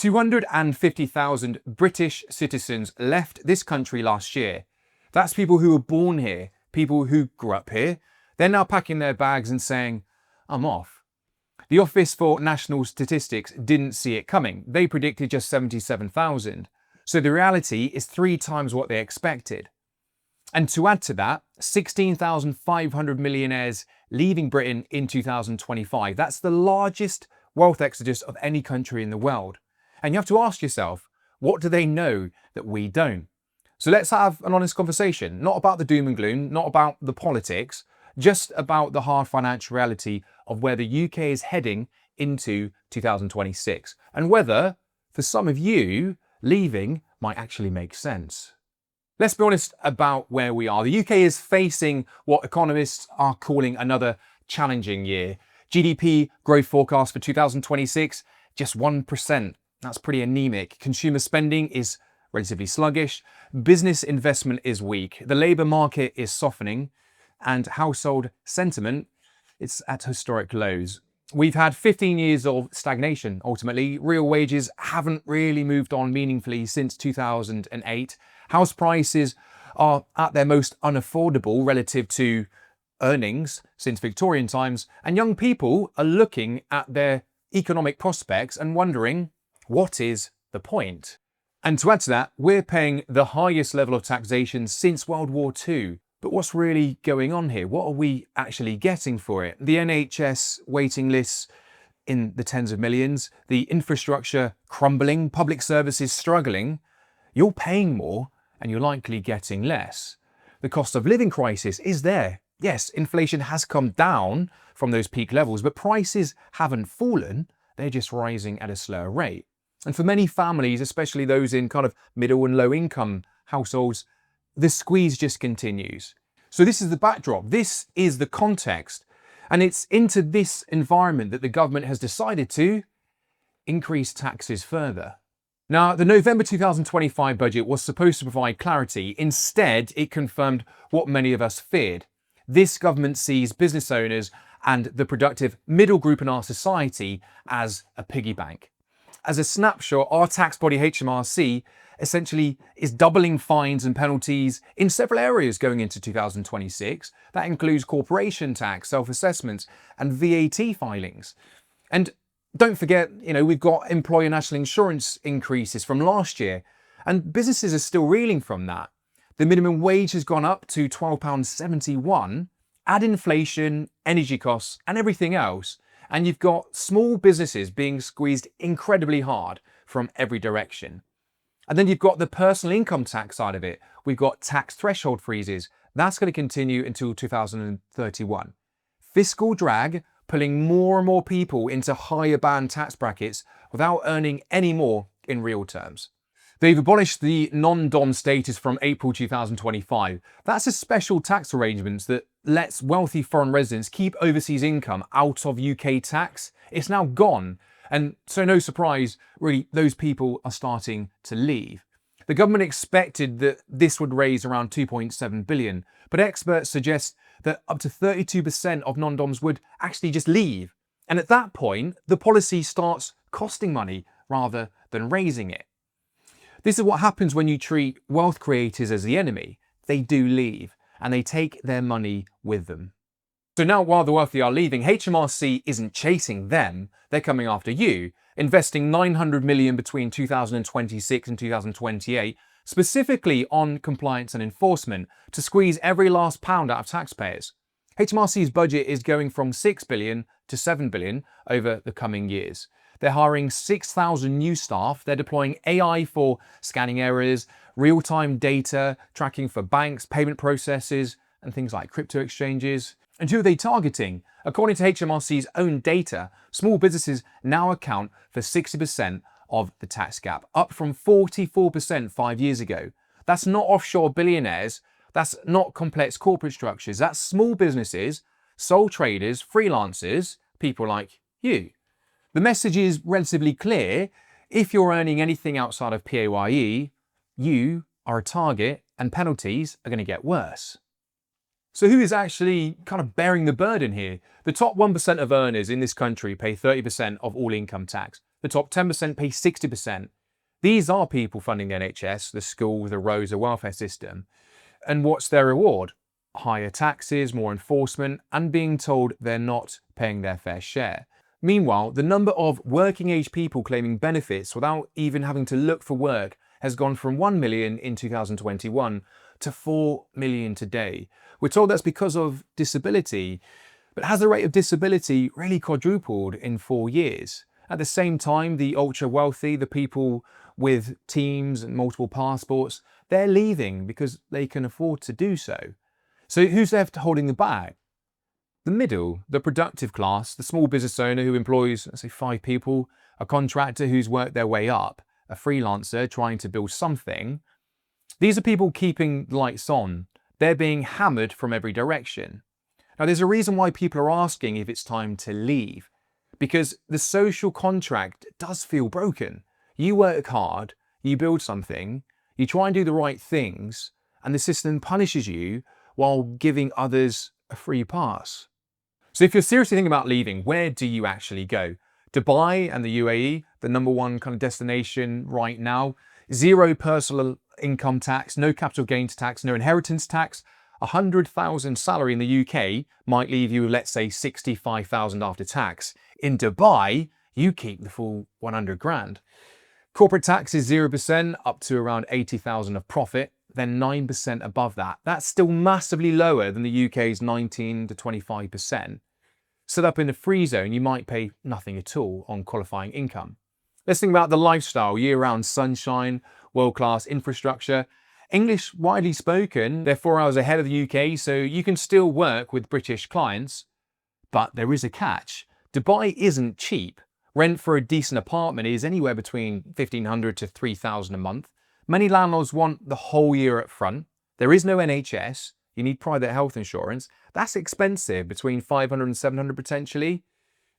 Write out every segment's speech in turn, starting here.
250,000 British citizens left this country last year. That's people who were born here, people who grew up here. They're now packing their bags and saying, I'm off. The Office for National Statistics didn't see it coming. They predicted just 77,000. So the reality is 3 times what they expected. And to add to that, 16,500 millionaires leaving Britain in 2025. That's the largest wealth exodus of any country in the world. And you have to ask yourself, what do they know that we don't? So let's have an honest conversation, not about the doom and gloom, not about the politics, just about the hard financial reality of where the UK is heading into 2026 and whether, for some of you, leaving might actually make sense. Let's be honest about where we are. The UK is facing what economists are calling another challenging year. GDP growth forecast for 2026, just 1%. That's pretty anemic. Consumer spending is relatively sluggish. Business investment is weak. The labour market is softening. And household sentiment, it's at historic lows. We've had 15 years of stagnation, ultimately. Real wages haven't really moved on meaningfully since 2008. House prices are at their most unaffordable relative to earnings since Victorian times. And young people are looking at their economic prospects and wondering, what is the point? And to add to that, we're paying the highest level of taxation since World War II. But what's really going on here? What are we actually getting for it? The NHS waiting lists in the tens of millions, the infrastructure crumbling, public services struggling. You're paying more and you're likely getting less. The cost of living crisis is there. Yes, inflation has come down from those peak levels, but prices haven't fallen. They're just rising at a slower rate. And for many families, especially those in kind of middle and low income households, the squeeze just continues. So this is the backdrop. This is the context. And it's into this environment that the government has decided to increase taxes further. Now, the November 2025 budget was supposed to provide clarity. Instead, it confirmed what many of us feared. This government sees business owners and the productive middle group in our society as a piggy bank. As a snapshot, our tax body HMRC essentially is doubling fines and penalties in several areas going into 2026. That includes corporation tax, self-assessments, and VAT filings. And don't forget, we've got employer national insurance increases from last year, and businesses are still reeling from that. The minimum wage has gone up to £12.71. Add inflation, energy costs, and everything else, and you've got small businesses being squeezed incredibly hard from every direction. And then you've got the personal income tax side of it. We've got tax threshold freezes. That's going to continue until 2031. Fiscal drag, pulling more and more people into higher band tax brackets without earning any more in real terms. They've abolished the non-dom status from April 2025. That's a special tax arrangement that lets wealthy foreign residents keep overseas income out of UK tax. It's now gone. And so no surprise, really, those people are starting to leave. The government expected that this would raise around 2.7 billion, but experts suggest that up to 32% of non-doms would actually just leave. And at that point, the policy starts costing money rather than raising it. This is what happens when you treat wealth creators as the enemy. They do leave, and they take their money with them. So now, while the wealthy are leaving, HMRC isn't chasing them, they're coming after you, investing 900 million between 2026 and 2028, specifically on compliance and enforcement, to squeeze every last pound out of taxpayers. HMRC's budget is going from 6 billion to 7 billion over the coming years. They're hiring 6,000 new staff. They're deploying AI for scanning errors, real-time data, tracking for banks, payment processes, and things like crypto exchanges. And who are they targeting? According to HMRC's own data, small businesses now account for 60% of the tax gap, up from 44% 5 years ago. That's not offshore billionaires. That's not complex corporate structures. That's small businesses, sole traders, freelancers, people like you. The message is relatively clear. If you're earning anything outside of PAYE, you are a target and penalties are going to get worse. So who is actually kind of bearing the burden here? The top 1% of earners in this country pay 30% of all income tax. The top 10% pay 60%. These are people funding the NHS, the schools, the roads, the welfare system. And what's their reward? Higher taxes, more enforcement, and being told they're not paying their fair share. Meanwhile, the number of working age people claiming benefits without even having to look for work has gone from 1 million in 2021 to 4 million today. We're told that's because of disability, but has the rate of disability really quadrupled in 4 years? At the same time, the ultra wealthy, the people with teams and multiple passports, they're leaving because they can afford to do so. So who's left holding the bag? The middle, the productive class, the small business owner who employs, let's say, 5 people, a contractor who's worked their way up, a freelancer trying to build something. These are people keeping the lights on. They're being hammered from every direction. Now, there's a reason why people are asking if it's time to leave, because the social contract does feel broken. You work hard, you build something, you try and do the right things, and the system punishes you while giving others a free pass. So if you're seriously thinking about leaving, where do you actually go? Dubai and the UAE, the number one kind of destination right now. 0 personal income tax, no capital gains tax, no inheritance tax. 100,000 salary in the UK might leave you, let's say, 65,000 after tax. In Dubai, you keep the full 100 grand. Corporate tax is 0% up to around 80,000 of profit, then 9% above that. That's still massively lower than the UK's 19 to 25%. Set up in a free zone, you might pay nothing at all on qualifying income. Let's think about the lifestyle, year-round sunshine, world-class infrastructure. English widely spoken, they're 4 hours ahead of the UK, so you can still work with British clients. But there is a catch. Dubai isn't cheap. Rent for a decent apartment is anywhere between 1,500 to 3,000 a month. Many landlords want the whole year up front. There is no NHS. You need private health insurance. That's expensive, between 500 and 700 potentially.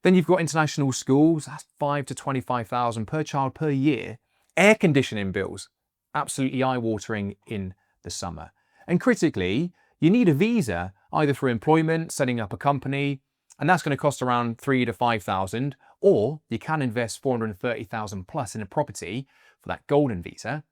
Then you've got international schools. That's 5 to 25,000 per child per year. Air conditioning bills, absolutely eye-watering in the summer. And critically, you need a visa, either for employment, setting up a company, and that's going to cost around 3 to 5,000, or you can invest 430,000 plus in a property for that golden visa.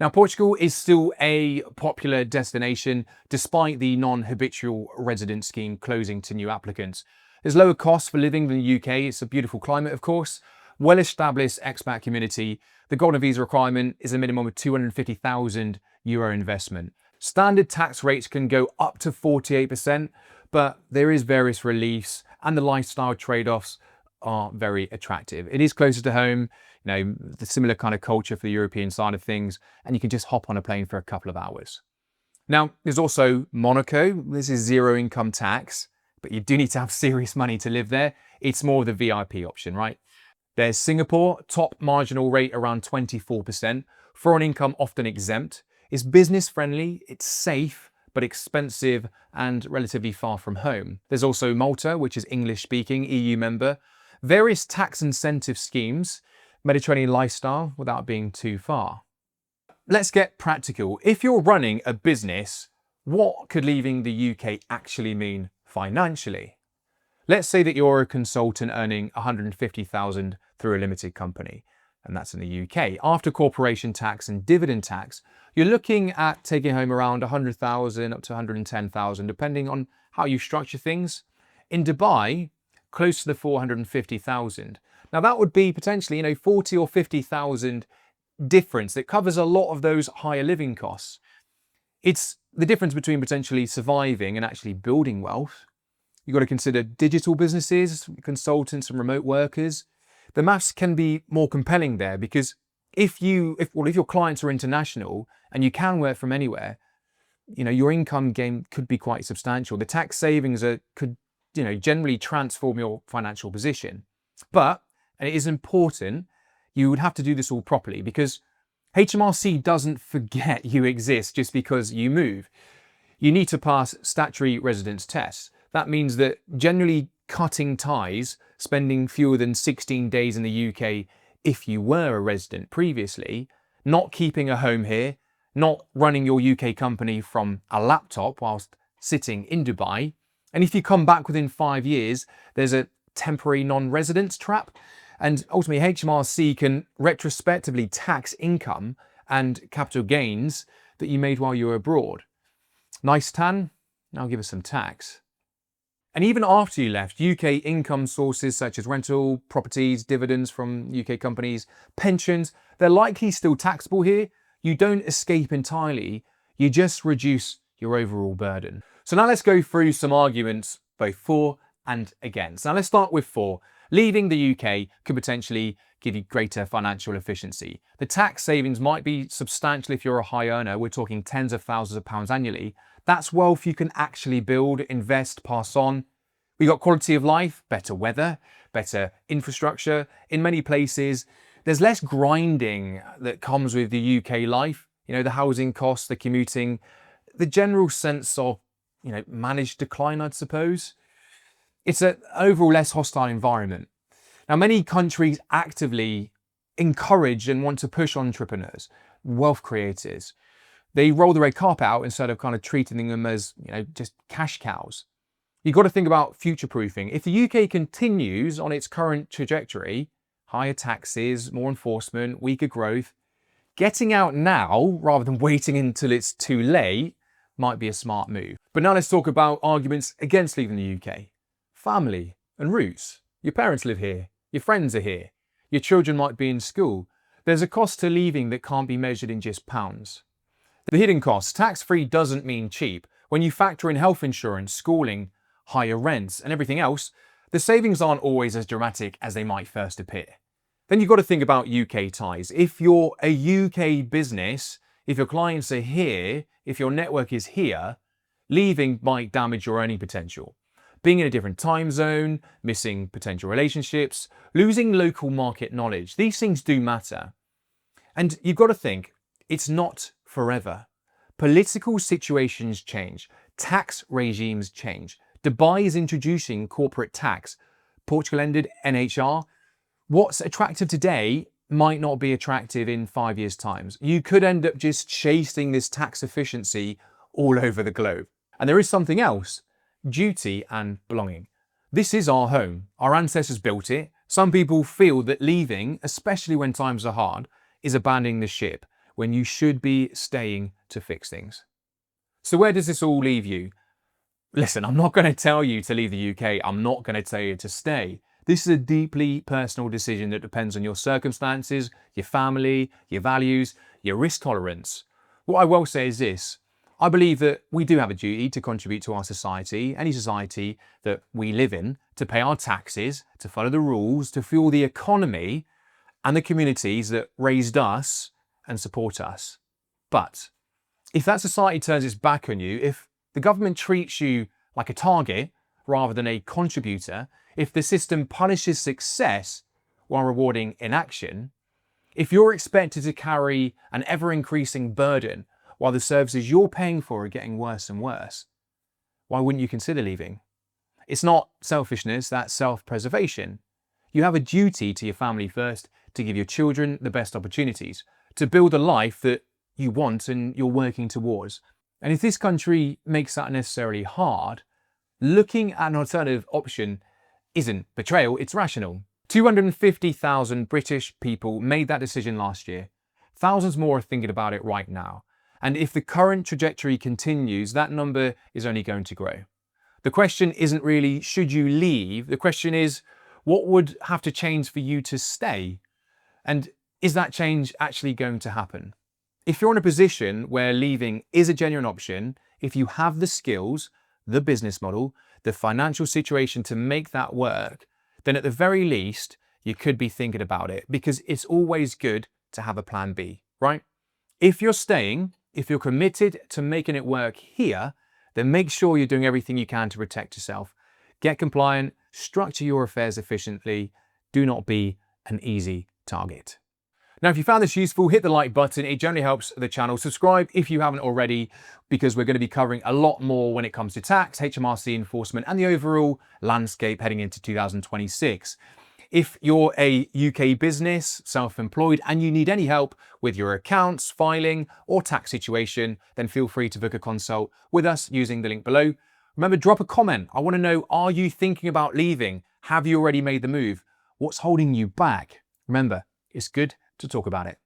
Now, Portugal is still a popular destination despite the non-habitual resident scheme closing to new applicants. There's lower costs for living than the UK. It's a beautiful climate, of course. Well-established expat community. The golden visa requirement is a minimum of €250,000 investment. Standard tax rates can go up to 48%, but there is various reliefs and the lifestyle trade-offs are very attractive. It is closer to home, the similar kind of culture for the European side of things, and you can just hop on a plane for a couple of hours. Now, there's also Monaco. This is 0 income tax, but you do need to have serious money to live there. It's more of the VIP option, right? There's Singapore, top marginal rate around 24%. Foreign income often exempt. It's business friendly, it's safe, but expensive and relatively far from home. There's also Malta, which is English speaking, EU member. Various tax incentive schemes, Mediterranean lifestyle without being too far. Let's get practical. If you're running a business, what could leaving the UK actually mean financially? Let's say that you're a consultant earning 150,000 through a limited company, and that's in the UK. After corporation tax and dividend tax, you're looking at taking home around 100,000 up to 110,000, depending on how you structure things. In Dubai, close to the 450,000. Now that would be potentially, 40 or 50,000 difference that covers a lot of those higher living costs. It's the difference between potentially surviving and actually building wealth. You've got to consider digital businesses, consultants and remote workers. The maths can be more compelling there because if your clients are international and you can work from anywhere, your income gain could be quite substantial. The tax savings could generally transform your financial position. But, and it is important, you would have to do this all properly because HMRC doesn't forget you exist just because you move. You need to pass statutory residence tests. That means that generally cutting ties, spending fewer than 16 days in the UK if you were a resident previously, not keeping a home here, not running your UK company from a laptop whilst sitting in Dubai. And if you come back within 5 years, there's a temporary non-residence trap. And ultimately, HMRC can retrospectively tax income and capital gains that you made while you were abroad. Nice tan? Now give us some tax. And even after you left, UK income sources such as rental, properties, dividends from UK companies, pensions, they're likely still taxable here. You don't escape entirely, you just reduce your overall burden. So now let's go through some arguments both for and against. Now let's start with for. Leaving the UK could potentially give you greater financial efficiency. The tax savings might be substantial if you're a high earner. We're talking tens of thousands of pounds annually. That's wealth you can actually build, invest, pass on. We got quality of life, better weather, better infrastructure. In many places, there's less grinding that comes with the UK life. You know, the housing costs, the commuting, the general sense of, managed decline, I'd suppose. It's an overall less hostile environment. Now, many countries actively encourage and want to push entrepreneurs, wealth creators. They roll the red carpet out instead of kind of treating them as, just cash cows. You've got to think about future-proofing. If the UK continues on its current trajectory, higher taxes, more enforcement, weaker growth, getting out now rather than waiting until it's too late might be a smart move. But now let's talk about arguments against leaving the UK. Family and roots. Your parents live here. Your friends are here. Your children might be in school. There's a cost to leaving that can't be measured in just pounds. The hidden costs. Tax-free doesn't mean cheap. When you factor in health insurance, schooling, higher rents and everything else, the savings aren't always as dramatic as they might first appear. Then you've got to think about UK ties. If you're a UK business, if your clients are here, if your network is here, leaving might damage your earning potential. Being in a different time zone, missing potential relationships, losing local market knowledge, these things do matter. And you've got to think, it's not forever. Political situations change, tax regimes change. Dubai is introducing corporate tax. Portugal ended NHR. What's attractive today might not be attractive in 5 years' time. You could end up just chasing this tax efficiency all over the globe. And there is something else, duty and belonging. This is our home. Our ancestors built it. Some people feel that leaving, especially when times are hard, is abandoning the ship when you should be staying to fix things. So where does this all leave you? Listen, I'm not going to tell you to leave the UK. I'm not going to tell you to stay. This is a deeply personal decision that depends on your circumstances, your family, your values, your risk tolerance. What I will say is this. I believe that we do have a duty to contribute to our society, any society that we live in, to pay our taxes, to follow the rules, to fuel the economy and the communities that raised us and support us. But if that society turns its back on you, if the government treats you like a target rather than a contributor, if the system punishes success while rewarding inaction, if you're expected to carry an ever-increasing burden while the services you're paying for are getting worse and worse, why wouldn't you consider leaving? It's not selfishness, that's self-preservation. You have a duty to your family first, to give your children the best opportunities, to build a life that you want and you're working towards. And if this country makes that necessarily hard, looking at an alternative option isn't betrayal, it's rational. 250,000 British people made that decision last year. Thousands more are thinking about it right now. And if the current trajectory continues, that number is only going to grow. The question isn't really, should you leave? The question is, what would have to change for you to stay? And is that change actually going to happen? If you're in a position where leaving is a genuine option, if you have the skills, the business model, the financial situation to make that work, then at the very least, you could be thinking about it, because it's always good to have a plan B, right? If you're staying, if you're committed to making it work here, then make sure you're doing everything you can to protect yourself. Get compliant, structure your affairs efficiently. Do not be an easy target. Now, if you found this useful, hit the like button. It generally helps the channel. Subscribe if you haven't already, because we're going to be covering a lot more when it comes to tax, HMRC enforcement, and the overall landscape heading into 2026. If you're a UK business, self-employed, and you need any help with your accounts, filing, or tax situation, then feel free to book a consult with us using the link below. Remember, drop a comment. I want to know, are you thinking about leaving? Have you already made the move? What's holding you back? Remember, it's good to talk about it.